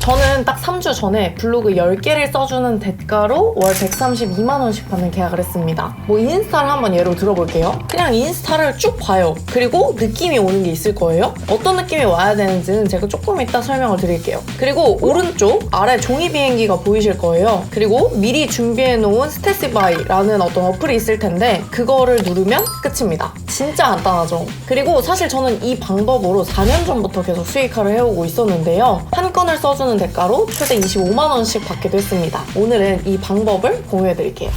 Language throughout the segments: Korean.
저는 딱 3주 전에 블로그 10개를 써주는 대가로 월 132만 원씩 받는 계약을 했습니다. 뭐 인스타를 한번 예로 들어볼게요. 그냥 인스타를 쭉 봐요. 그리고 느낌이 오는 게 있을 거예요. 어떤 느낌이 와야 되는지는 제가 조금 이따 설명을 드릴게요. 그리고 오른쪽 아래 종이 비행기가 보이실 거예요. 그리고 미리 준비해놓은 스테시바이라는 어떤 어플이 있을 텐데 그거를 누르면 끝입니다. 진짜 간단하죠? 그리고 사실 저는 이 방법으로 4년 전부터 계속 수익화를 해오고 있었는데요. 한 건을 써주는 대가로 최대 25만 원씩 받기도 했습니다. 오늘은 이 방법을 공유해드릴게요.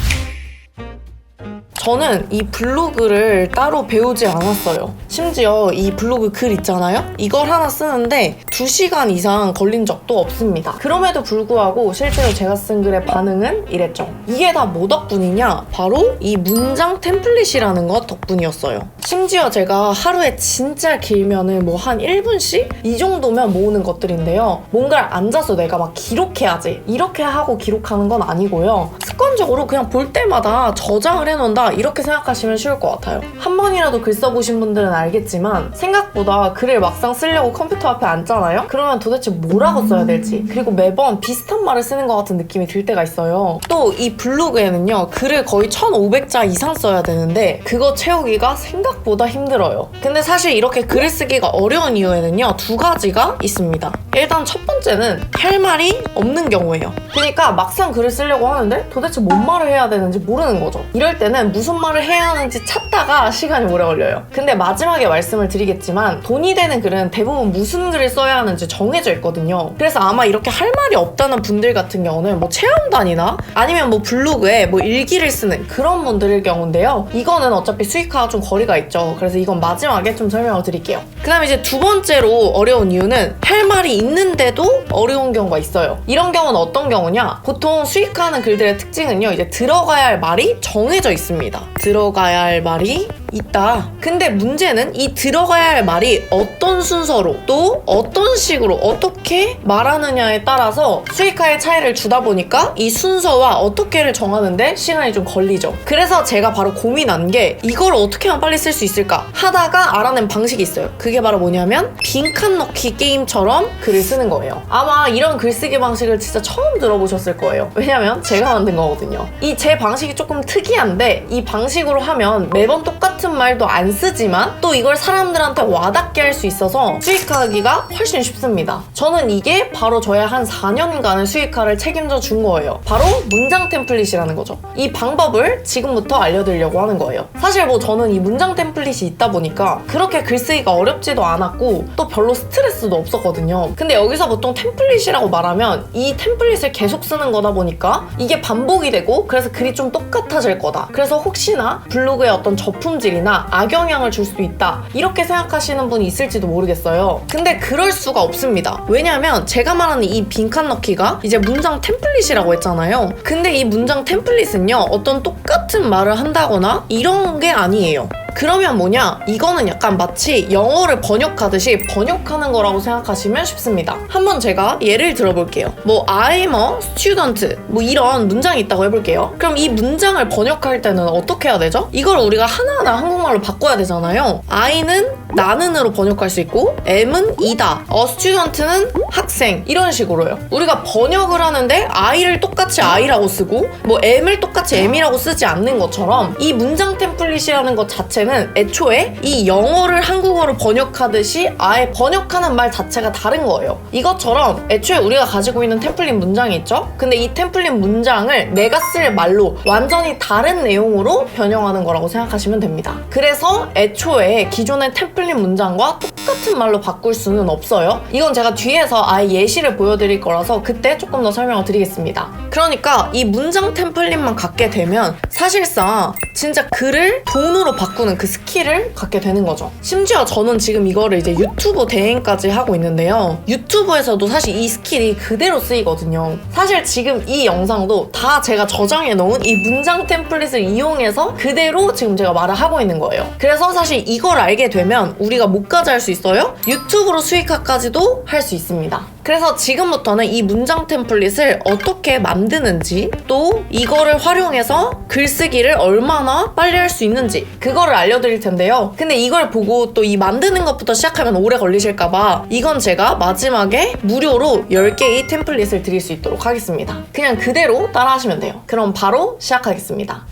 저는 이 블로그를 따로 배우지 않았어요. 심지어 이 블로그 글 있잖아요? 이걸 하나 쓰는데 2시간 이상 걸린 적도 없습니다. 그럼에도 불구하고 실제로 제가 쓴 글의 반응은 이랬죠. 이게 다 뭐 덕분이냐? 바로 이 문장 템플릿이라는 것 덕분이었어요. 심지어 제가 하루에 진짜 길면은 뭐 한 1분씩? 이 정도면 모으는 것들인데요. 뭔가를 앉아서 내가 막 기록해야지. 이렇게 하고 기록하는 건 아니고요. 습관적으로 그냥 볼 때마다 저장을 해놓는다. 이렇게 생각하시면 쉬울 것 같아요. 한 번이라도 글 써보신 분들은 알겠지만 생각보다 글을 막상 쓰려고 컴퓨터 앞에 앉잖아요? 그러면 도대체 뭐라고 써야 될지 그리고 매번 비슷한 말을 쓰는 것 같은 느낌이 들 때가 있어요. 또 이 블로그에는요 글을 거의 1500자 이상 써야 되는데 그거 채우기가 생각보다 힘들어요. 근데 사실 이렇게 글을 쓰기가 어려운 이유에는요 2가지가 있습니다. 일단 첫 번째는 할 말이 없는 경우예요. 그러니까 막상 글을 쓰려고 하는데 도대체 뭔 말을 해야 되는지 모르는 거죠. 이럴 때는 무슨 말을 해야 하는지 찾다가 시간이 오래 걸려요. 근데 마지막에 말씀을 드리겠지만 돈이 되는 글은 대부분 무슨 글을 써야 하는지 정해져 있거든요. 그래서 아마 이렇게 할 말이 없다는 분들 같은 경우는 뭐 체험단이나 아니면 뭐 블로그에 뭐 일기를 쓰는 그런 분들일 경우인데요. 이거는 어차피 수익화가 좀 거리가 있죠. 그래서 이건 마지막에 좀 설명을 드릴게요. 그 다음에 이제 두 번째로 어려운 이유는 할 말이 있는데도 어려운 경우가 있어요. 이런 경우는 어떤 경우냐? 보통 수익화하는 글들의 특징은요. 이제 들어가야 할 말이 정해져 있습니다. 들어가야 할 말이 있다. 근데 문제는 이 들어가야 할 말이 어떤 순서로 또 어떤 식으로 어떻게 말하느냐에 따라서 수익화의 차이를 주다 보니까 이 순서와 어떻게를 정하는데 시간이 좀 걸리죠. 그래서 제가 바로 고민한 게 이걸 어떻게 하면 빨리 쓸 수 있을까 하다가 알아낸 방식이 있어요. 그게 바로 뭐냐면 빈칸 넣기 게임처럼 글을 쓰는 거예요. 아마 이런 글쓰기 방식을 진짜 처음 들어보셨을 거예요. 왜냐면 제가 만든 거거든요. 이 제 방식이 조금 특이한데 이 방식으로 하면 매번 똑같은 말도 안 쓰지만 또 이걸 사람들한테 와닿게 할 수 있어서 수익화하기가 훨씬 쉽습니다. 저는 이게 바로 저의 한 4년간의 수익화를 책임져 준 거예요. 바로 문장 템플릿이라는 거죠. 이 방법을 지금부터 알려드리려고 하는 거예요. 사실 뭐 저는 이 문장 템플릿이 있다 보니까 그렇게 글쓰기가 어렵지도 않았고 또 별로 스트레스도 없었거든요. 근데 여기서 보통 템플릿이라고 말하면 이 템플릿을 계속 쓰는 거다 보니까 이게 반복이 되고 그래서 글이 좀 똑같아질 거다. 그래서 혹시나 블로그에 어떤 저품질이나 악영향을 줄 수도 있다. 이렇게 생각하시는 분이 있을지도 모르겠어요. 근데 그럴 수가 없습니다. 왜냐면 제가 말하는 이 빈칸 넣기가 이제 문장 템플릿이라고 했잖아요. 근데 이 문장 템플릿은요. 어떤 똑같은 말을 한다거나 이런 게 아니에요. 그러면 뭐냐? 이거는 약간 마치 영어를 번역하듯이 번역하는 거라고 생각하시면 쉽습니다. 한번 제가 예를 들어볼게요. 뭐 I'm a student 뭐 이런 문장이 있다고 해볼게요. 그럼 이 문장을 번역할 때는 어떻게 해야 되죠? 이걸 우리가 하나하나 한국말로 바꿔야 되잖아요. I는 나는으로 번역할 수 있고 M은 이다, a student는 학생 이런 식으로요. 우리가 번역을 하는데 I를 똑같이 I라고 쓰고 뭐 M을 똑같이 M이라고 쓰지 않는 것처럼 이 문장 템플릿이라는 것 자체는 애초에 이 영어를 한국어로 번역하듯이 아예 번역하는 말 자체가 다른 거예요. 이것처럼 애초에 우리가 가지고 있는 템플릿 문장이 있죠? 근데 이 템플릿 문장을 내가 쓸 말로 완전히 다른 내용으로 변형하는 거라고 생각하시면 됩니다. 그래서 애초에 기존의 템플릿 문장과 똑같은 말로 바꿀 수는 없어요. 이건 제가 뒤에서 아예 예시를 보여드릴 거라서 그때 조금 더 설명을 드리겠습니다. 그러니까 이 문장 템플릿만 갖게 되면 사실상 진짜 글을 돈으로 바꾸는 그 스킬을 갖게 되는 거죠. 심지어 저는 지금 이거를 이제 유튜브 대행까지 하고 있는데요. 유튜브에서도 사실 이 스킬이 그대로 쓰이거든요. 사실 지금 이 영상도 다 제가 저장해 놓은 이 문장 템플릿을 이용해서 그대로 지금 제가 말을 하고 있는 거예요. 그래서 사실 이걸 알게 되면 하면 우리가 뭐까지 할 수 있어요? 유튜브로 수익화까지도 할 수 있습니다. 그래서 지금부터는 이 문장 템플릿을 어떻게 만드는지, 또 이거를 활용해서 글쓰기를 얼마나 빨리 할 수 있는지 그거를 알려드릴 텐데요. 근데 이걸 보고 또 이 만드는 것부터 시작하면 오래 걸리실까봐 이건 제가 마지막에 무료로 10개의 템플릿을 드릴 수 있도록 하겠습니다. 그냥 그대로 따라하시면 돼요. 그럼 바로 시작하겠습니다.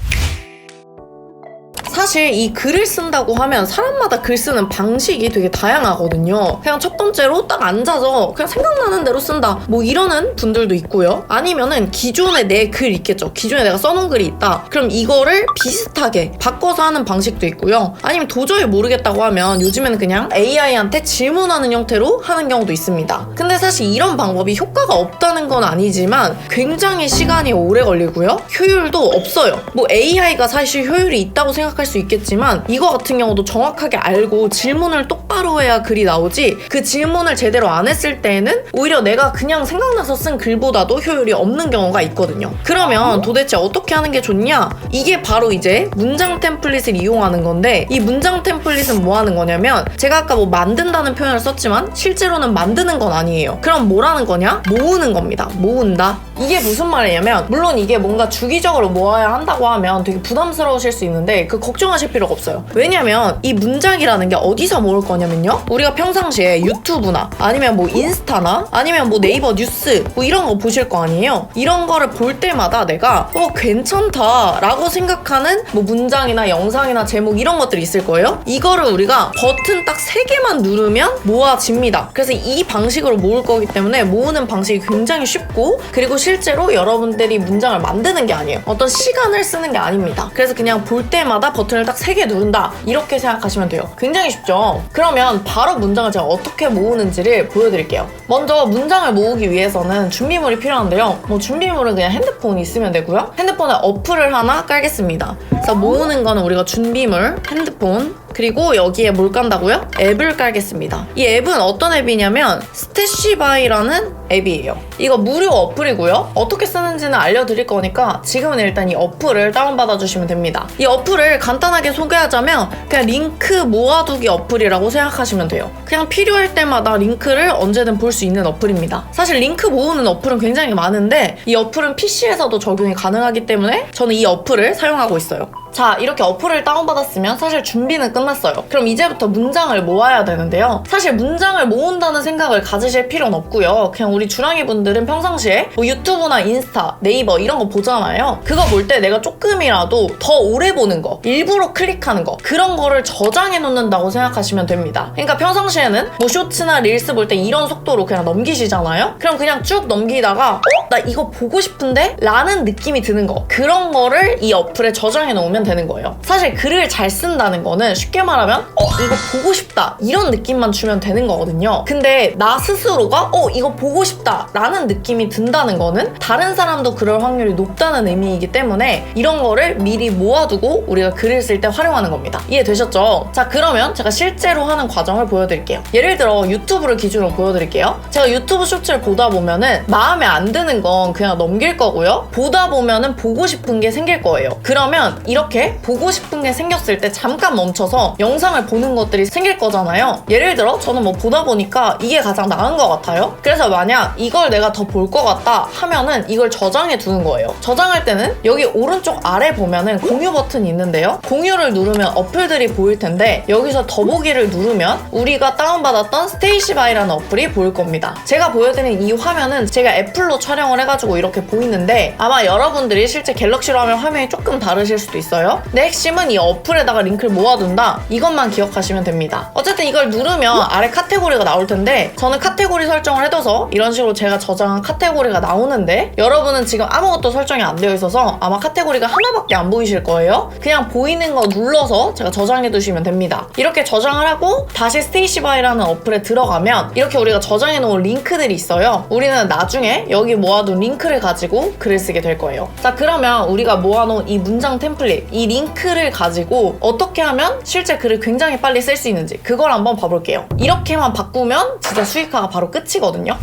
사실 이 글을 쓴다고 하면 사람마다 글 쓰는 방식이 되게 다양하거든요. 그냥 첫 번째로 딱 앉아서 그냥 생각나는 대로 쓴다, 뭐 이러는 분들도 있고요. 아니면은 기존에 내 글 있겠죠. 기존에 내가 써놓은 글이 있다. 그럼 이거를 비슷하게 바꿔서 하는 방식도 있고요. 아니면 도저히 모르겠다고 하면 요즘에는 그냥 AI한테 질문하는 형태로 하는 경우도 있습니다. 근데 사실 이런 방법이 효과가 없다는 건 아니지만 굉장히 시간이 오래 걸리고요. 효율도 없어요. 뭐 AI가 사실 효율이 있다고 생각할 수 있겠지만 이거 같은 경우도 정확하게 알고 질문을 똑바로 해야 글이 나오지, 그 질문을 제대로 안 했을 때에는 오히려 내가 그냥 생각나서 쓴 글보다도 효율이 없는 경우가 있거든요. 그러면 도대체 어떻게 하는 게 좋냐? 이게 바로 이제 문장 템플릿을 이용하는 건데, 이 문장 템플릿은 뭐 하는 거냐면, 제가 아까 뭐 만든다는 표현을 썼지만 실제로는 만드는 건 아니에요. 그럼 뭐라는 거냐? 모으는 겁니다. 모은다. 이게 무슨 말이냐면, 물론 이게 뭔가 주기적으로 모아야 한다고 하면 되게 부담스러우실 수 있는데 그 걱정하실 필요가 없어요. 왜냐면 이 문장이라는 게 어디서 모을 거냐면요, 우리가 평상시에 유튜브나 아니면 뭐 인스타나 아니면 뭐 네이버 뉴스 뭐 이런 거 보실 거 아니에요. 이런 거를 볼 때마다 내가 괜찮다 라고 생각하는 뭐 문장이나 영상이나 제목 이런 것들이 있을 거예요. 이거를 우리가 버튼 딱 3개만 누르면 모아집니다. 그래서 이 방식으로 모을 거기 때문에 모으는 방식이 굉장히 쉽고, 그리고 실제로 여러분들이 문장을 만드는 게 아니에요. 어떤 시간을 쓰는 게 아닙니다. 그래서 그냥 볼 때마다 버튼을 딱 3개 누른다, 이렇게 생각하시면 돼요. 굉장히 쉽죠? 그러면 바로 문장을 제가 어떻게 모으는지를 보여드릴게요. 먼저 문장을 모으기 위해서는 준비물이 필요한데요. 뭐 준비물은 그냥 핸드폰이 있으면 되고요. 핸드폰에 어플을 하나 깔겠습니다. 그래서 모으는 거는 우리가 준비물, 핸드폰, 그리고 여기에 뭘 깐다고요? 앱을 깔겠습니다. 이 앱은 어떤 앱이냐면 스태시바이라는 앱이에요. 이거 무료 어플이고요. 어떻게 쓰는지는 알려드릴 거니까 지금은 일단 이 어플을 다운받아 주시면 됩니다. 이 어플을 간단하게 소개하자면 그냥 링크 모아두기 어플이라고 생각하시면 돼요. 그냥 필요할 때마다 링크를 언제든 볼 수 있는 어플입니다. 사실 링크 모으는 어플은 굉장히 많은데 이 어플은 PC에서도 적용이 가능하기 때문에 저는 이 어플을 사용하고 있어요. 자, 이렇게 어플을 다운받았으면 사실 준비는 끝났어요. 그럼 이제부터 문장을 모아야 되는데요. 사실 문장을 모은다는 생각을 가지실 필요는 없고요. 그냥 우리 주랑이 분들은 평상시에 뭐 유튜브나 인스타, 네이버 이런 거 보잖아요. 그거 볼 때 내가 조금이라도 더 오래 보는 거, 일부러 클릭하는 거, 그런 거를 저장해 놓는다고 생각하시면 됩니다. 그러니까 평상시에는 뭐 쇼츠나 릴스 볼 때 이런 속도로 그냥 넘기시잖아요. 그럼 그냥 쭉 넘기다가 나 이거 보고 싶은데? 라는 느낌이 드는 거, 그런 거를 이 어플에 저장해 놓으면 되는 거예요. 사실 글을 잘 쓴다는 거는 쉽게 말하면 이거 보고 싶다 이런 느낌만 주면 되는 거거든요. 근데 나 스스로가 이거 보고 싶다 라는 느낌이 든다는 거는 다른 사람도 그럴 확률이 높다는 의미이기 때문에 이런 거를 미리 모아두고 우리가 글을 쓸 때 활용하는 겁니다. 이해되셨죠? 자, 그러면 제가 실제로 하는 과정을 보여드릴게요. 예를 들어 유튜브를 기준으로 보여드릴게요. 제가 유튜브 쇼츠를 보다 보면은 마음에 안 드는 건 그냥 넘길 거고요. 보다 보면은 보고 싶은 게 생길 거예요. 그러면 이렇게 보고 싶은 게 생겼을 때 잠깐 멈춰서 영상을 보는 것들이 생길 거잖아요. 예를 들어 저는 뭐 보다 보니까 이게 가장 나은 것 같아요. 그래서 만약 이걸 내가 더 볼 것 같다 하면은 이걸 저장해 두는 거예요. 저장할 때는 여기 오른쪽 아래 보면은 공유 버튼이 있는데요. 공유를 누르면 어플들이 보일 텐데 여기서 더보기를 누르면 우리가 다운받았던 스테이시바이라는 어플이 보일 겁니다. 제가 보여드린 이 화면은 제가 애플로 촬영을 해가지고 이렇게 보이는데 아마 여러분들이 실제 갤럭시로 하면 화면이 조금 다르실 수도 있어요. 근데 핵심은 이 어플에다가 링크를 모아둔다, 이것만 기억하시면 됩니다. 어쨌든 이걸 누르면 아래 카테고리가 나올 텐데 저는 카테고리 설정을 해둬서 이런 식으로 제가 저장한 카테고리가 나오는데 여러분은 지금 아무것도 설정이 안 되어 있어서 아마 카테고리가 하나밖에 안 보이실 거예요. 그냥 보이는 거 눌러서 제가 저장해 두시면 됩니다. 이렇게 저장을 하고 다시 스테이시바이라는 어플에 들어가면 이렇게 우리가 저장해 놓은 링크들이 있어요. 우리는 나중에 여기 모아둔 링크를 가지고 글을 쓰게 될 거예요. 자, 그러면 우리가 모아놓은 이 문장 템플릿, 이 링크를 가지고 어떻게 하면 실제 글을 굉장히 빨리 쓸 수 있는지 그걸 한번 봐볼게요. 이렇게만 바꾸면 진짜 수익화가 바로 끝이거든요.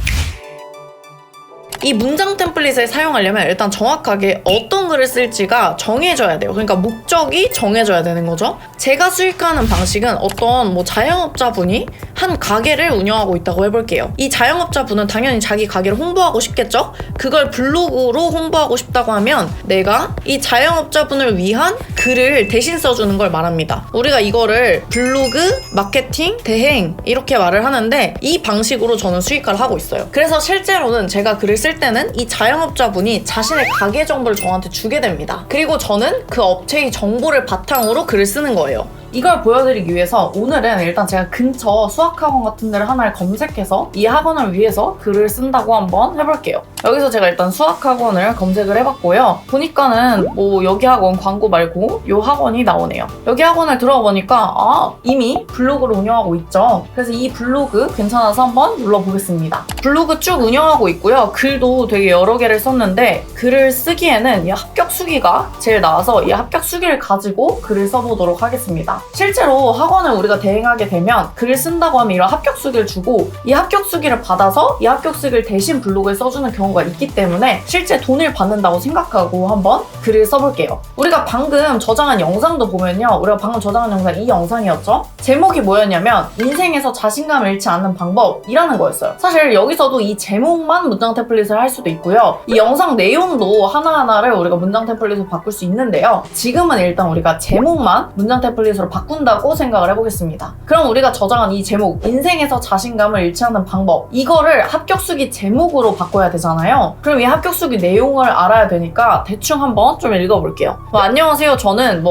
이 문장 템플릿을 사용하려면 일단 정확하게 어떤 글을 쓸지가 정해져야 돼요. 그러니까 목적이 정해져야 되는 거죠. 제가 수익하는 방식은 어떤 뭐 자영업자분이 한 가게를 운영하고 있다고 해볼게요. 이 자영업자분은 당연히 자기 가게를 홍보하고 싶겠죠? 그걸 블로그로 홍보하고 싶다고 하면 내가 이 자영업자분을 위한 글을 대신 써주는 걸 말합니다. 우리가 이거를 블로그, 마케팅, 대행 이렇게 말을 하는데 이 방식으로 저는 수익화를 하고 있어요. 그래서 실제로는 제가 글을 쓸 때는 이 자영업자분이 자신의 가게 정보를 저한테 주게 됩니다. 그리고 저는 그 업체의 정보를 바탕으로 글을 쓰는 거예요. 이걸 보여드리기 위해서 오늘은 일단 제가 근처 수학학원 같은 데를 하나를 검색해서 이 학원을 위해서 글을 쓴다고 한번 해볼게요. 여기서 제가 일단 수학학원을 검색을 해봤고요. 보니까는 뭐 여기 학원 광고 말고 이 학원이 나오네요. 여기 학원을 들어가 보니까 이미 블로그를 운영하고 있죠. 그래서 이 블로그 괜찮아서 한번 눌러보겠습니다. 블로그 쭉 운영하고 있고요. 글도 되게 여러 개를 썼는데 글을 쓰기에는 이 합격 수기가 제일 나와서 이 합격 수기를 가지고 글을 써보도록 하겠습니다. 실제로 학원을 우리가 대행하게 되면 글을 쓴다고 하면 이런 합격 수기를 주고 이 합격 수기를 받아서 이 합격 수기를 대신 블로그에 써주는 경우가 있기 때문에 실제 돈을 받는다고 생각하고 한번 글을 써볼게요. 우리가 방금 저장한 영상도 보면요. 우리가 방금 저장한 영상 이 영상이었죠? 제목이 뭐였냐면 인생에서 자신감을 잃지 않는 방법이라는 거였어요. 사실 여기서도 이 제목만 문장 템플릿을 할 수도 있고요. 이 영상 내용도 하나하나를 우리가 문장 템플릿으로 바꿀 수 있는데요. 지금은 일단 우리가 제목만 문장 템플릿으로 바꾼다고 생각을 해보겠습니다. 그럼 우리가 저장한 이 제목 인생에서 자신감을 잃지 않는 방법 이거를 합격수기 제목으로 바꿔야 되잖아요. 그럼 이 합격수기 내용을 알아야 되니까 대충 한번 좀 읽어볼게요. 안녕하세요. 저는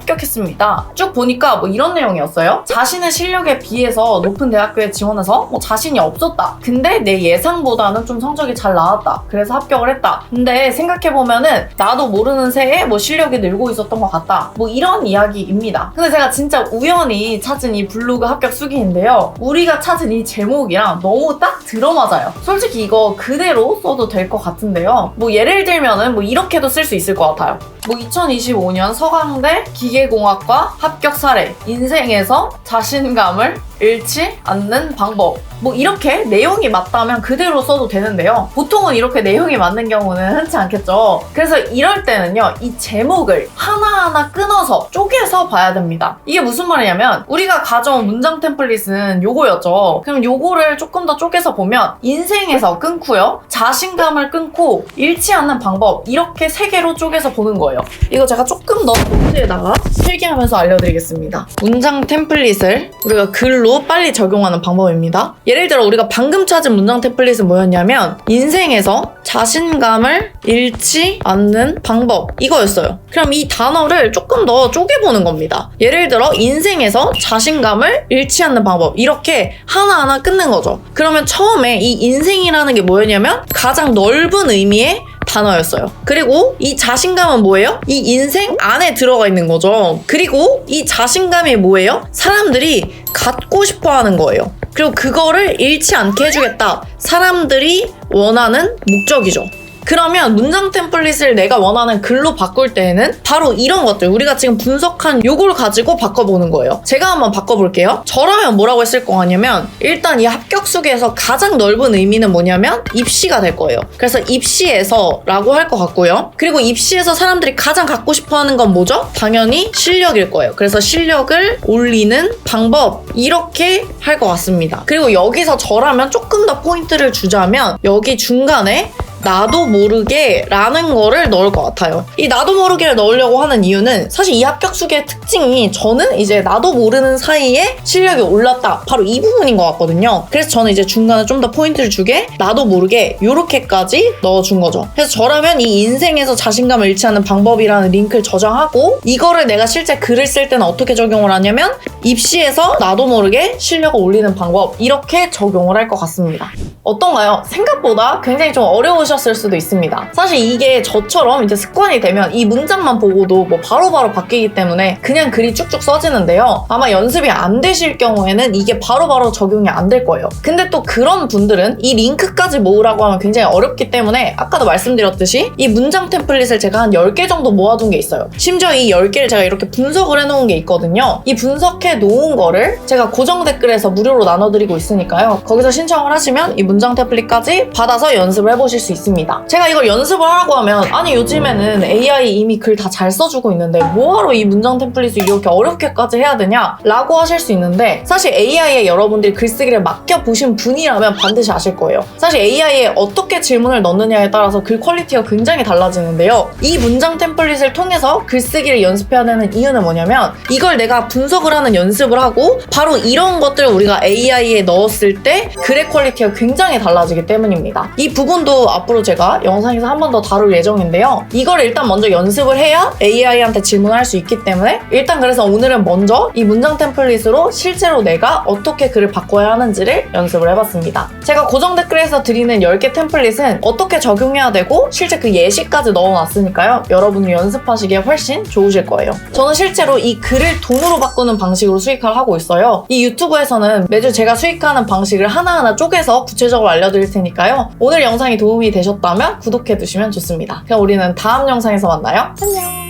합격했습니다. 쭉 보니까 이런 내용이었어요. 자신의 실력에 비해서 높은 대학교에 지원해서 자신이 없었다. 근데 내 예상보다는 좀 성적이 잘 나왔다. 그래서 합격을 했다. 근데 생각해보면은 나도 모르는 새에 실력이 늘고 있었던 것 같다. 이런 이야기입니다. 근데 제가 진짜 우연히 찾은 이 블로그 합격 수기인데요. 우리가 찾은 이 제목이랑 너무 딱 들어맞아요. 솔직히 이거 그대로 써도 될 것 같은데요. 예를 들면은 이렇게도 쓸 수 있을 것 같아요. 2025년 서강대 기계공학과 합격 사례 인생에서 자신감을 잃지 않는 방법 이렇게 내용이 맞다면 그대로 써도 되는데요. 보통은 이렇게 내용이 맞는 경우는 흔치 않겠죠. 그래서 이럴 때는요. 이 제목을 하나하나 끊어서 쪼개서 봐야 됩니다. 이게 무슨 말이냐면 우리가 가져온 문장 템플릿은 요거였죠. 그럼 요거를 조금 더 쪼개서 보면 인생에서 끊고요. 자신감을 끊고 잃지 않는 방법 이렇게 3개로 쪼개서 보는 거예요. 이거 제가 조금 더 노트에다가 필기하면서 알려드리겠습니다. 문장 템플릿을 우리가 글로 빨리 적용하는 방법입니다. 예를 들어 우리가 방금 찾은 문장 템플릿은 뭐였냐면 인생에서 자신감을 잃지 않는 방법 이거였어요. 그럼 이 단어를 조금 더 쪼개보는 겁니다. 예를 들어 인생에서 자신감을 잃지 않는 방법 이렇게 하나하나 끊는 거죠. 그러면 처음에 이 인생이라는 게 뭐였냐면 가장 넓은 의미의 단어였어요. 그리고 이 자신감은 뭐예요? 이 인생 안에 들어가 있는 거죠. 그리고 이 자신감이 뭐예요? 사람들이 갖고 싶어 하는 거예요. 그리고 그거를 잃지 않게 해주겠다. 사람들이 원하는 목적이죠. 그러면 문장 템플릿을 내가 원하는 글로 바꿀 때에는 바로 이런 것들 우리가 지금 분석한 요걸 가지고 바꿔보는 거예요. 제가 한번 바꿔볼게요. 저라면 뭐라고 했을 거 같냐면 일단 이 합격 수기에서 가장 넓은 의미는 뭐냐면 입시가 될 거예요. 그래서 입시에서 라고 할 것 같고요. 그리고 입시에서 사람들이 가장 갖고 싶어하는 건 뭐죠? 당연히 실력일 거예요. 그래서 실력을 올리는 방법 이렇게 할 것 같습니다. 그리고 여기서 저라면 조금 더 포인트를 주자면 여기 중간에 나도 모르게 라는 거를 넣을 것 같아요. 이 나도 모르게를 넣으려고 하는 이유는 사실 이 합격 수기의 특징이 저는 이제 나도 모르는 사이에 실력이 올랐다. 바로 이 부분인 것 같거든요. 그래서 저는 이제 중간에 좀 더 포인트를 주게 나도 모르게 요렇게까지 넣어준 거죠. 그래서 저라면 이 인생에서 자신감을 잃지 않는 방법이라는 링크를 저장하고 이거를 내가 실제 글을 쓸 때는 어떻게 적용을 하냐면 입시에서 나도 모르게 실력을 올리는 방법 이렇게 적용을 할 것 같습니다. 어떤가요? 생각보다 굉장히 좀 어려우셨을 수도 있습니다. 사실 이게 저처럼 이제 습관이 되면 이 문장만 보고도 바로바로 바뀌기 때문에 그냥 글이 쭉쭉 써지는데요. 아마 연습이 안 되실 경우에는 이게 바로바로 적용이 안 될 거예요. 근데 또 그런 분들은 이 링크까지 모으라고 하면 굉장히 어렵기 때문에 아까도 말씀드렸듯이 이 문장 템플릿을 제가 한 10개 정도 모아둔 게 있어요. 심지어 이 10개를 제가 이렇게 분석을 해놓은 게 있거든요. 이 분석해 놓은 거를 제가 고정 댓글에서 무료로 나눠드리고 있으니까요. 거기서 신청을 하시면 이 문장 템플릿까지 받아서 연습을 해보실 수 있습니다. 제가 이걸 연습을 하라고 하면 아니 요즘에는 AI 이미 글 다 잘 써주고 있는데 뭐하러 이 문장 템플릿을 이렇게 어렵게까지 해야 되냐? 라고 하실 수 있는데 사실 AI에 여러분들이 글쓰기를 맡겨보신 분이라면 반드시 아실 거예요. 사실 AI에 어떻게 질문을 넣느냐에 따라서 글 퀄리티가 굉장히 달라지는데요. 이 문장 템플릿을 통해서 글쓰기를 연습해야 되는 이유는 뭐냐면 이걸 내가 분석을 하는 연습을 하고 바로 이런 것들을 우리가 AI에 넣었을 때 글의 퀄리티가 굉장히 달라지기 때문입니다. 이 부분도 앞으로 제가 영상에서 한 번 더 다룰 예정인데요. 이걸 일단 먼저 연습을 해야 AI한테 질문을 할 수 있기 때문에 일단 그래서 오늘은 먼저 이 문장 템플릿으로 실제로 내가 어떻게 글을 바꿔야 하는지를 연습을 해봤습니다. 제가 고정 댓글에서 드리는 10개 템플릿은 어떻게 적용해야 되고 실제 그 예시까지 넣어놨으니까요. 여러분이 연습하시기에 훨씬 좋으실 거예요. 저는 실제로 이 글을 돈으로 바꾸는 방식으로 수익화를 하고 있어요. 이 유튜브에서는 매주 제가 수익화하는 방식을 하나하나 쪼개서 구체적으로 알려드릴 테니까요. 오늘 영상이 도움이 되셨다면 구독해두시면 좋습니다. 그럼 우리는 다음 영상에서 만나요. 안녕!